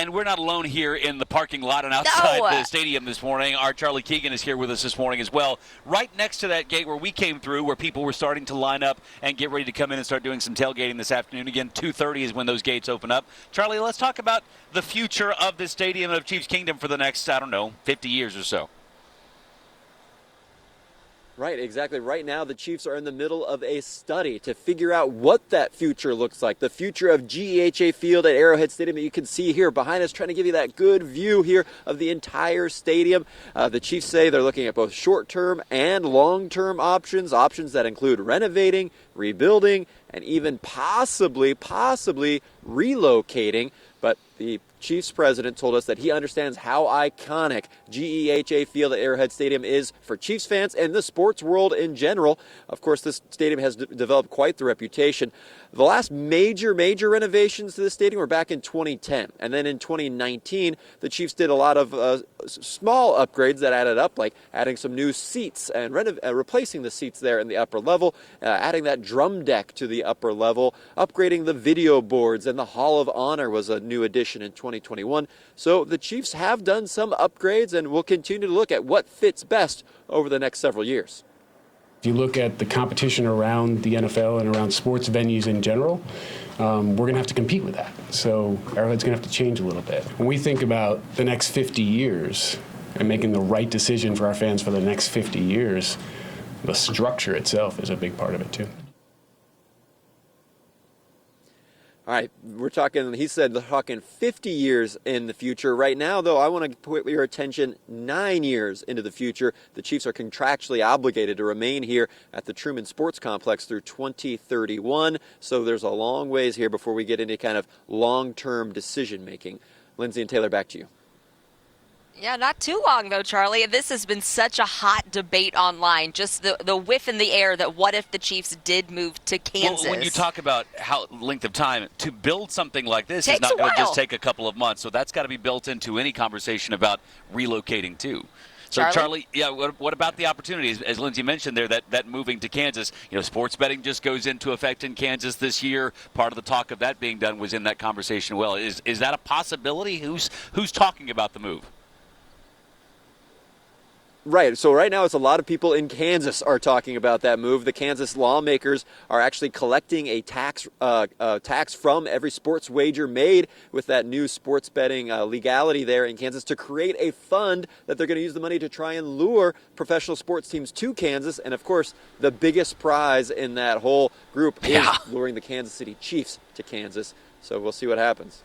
And we're not alone here in the parking lot and outside No. the stadium this morning. Our Charlie Keegan is here with us this morning as well. Right next to that gate where we came through, where people were starting to line up and get ready to come in and start doing some tailgating this afternoon. Again, 2:30 is when those gates open up. Charlie, let's talk about the future of this stadium of Chiefs Kingdom for the next, 50 years or so. Right, exactly. Right now, the Chiefs are in the middle of a study to figure out what that future looks like. The future of GEHA Field at Arrowhead Stadium that you can see here behind us, trying to give you that good view here of the entire stadium. The Chiefs say they're looking at both short-term and long-term options that include renovating, rebuilding, and even possibly relocating. But the Chiefs president told us that he understands how iconic GEHA Field at Arrowhead Stadium is for Chiefs fans and the sports world in general. Of course, this stadium has developed quite the reputation. The last major renovations to the stadium were back in 2010. And then in 2019, the Chiefs did a lot of small upgrades that added up, like adding some new seats and replacing the seats there in the upper level, adding that drum deck to the upper level, upgrading the video boards, and the Hall of Honor was a new addition in 2021. So the Chiefs have done some upgrades and will continue to look at what fits best over the next several years. If you look at the competition around the NFL and around sports venues in general, we're going to have to compete with that. So Arrowhead's going to have to change a little bit. When we think about the next 50 years and making the right decision for our fans for the next 50 years, the structure itself is a big part of it too. All right, he said they're talking 50 years in the future. Right now, though, I want to put your attention 9 years into the future. The Chiefs are contractually obligated to remain here at the Truman Sports Complex through 2031. So there's a long ways here before we get into kind of long-term decision-making. Lindsay and Taylor, back to you. Yeah, not too long, though, Charlie. This has been such a hot debate online, just the whiff in the air that what if the Chiefs did move to Kansas? Well, when you talk about how length of time, to build something like this Takes is not going to a just while. take a couple of months. So that's got to be built into any conversation about relocating, too. So, Charlie, yeah, what about the opportunities? As Lindsay mentioned there, that moving to Kansas, sports betting just goes into effect in Kansas this year. Part of the talk of that being done was in that conversation. Well, is that a possibility? Who's talking about the move? Right. So right now, it's a lot of people in Kansas are talking about that move. The Kansas lawmakers are actually collecting a tax from every sports wager made with that new sports betting legality there in Kansas to create a fund that they're going to use the money to try and lure professional sports teams to Kansas. And, of course, the biggest prize in that whole group is luring the Kansas City Chiefs to Kansas. So we'll see what happens.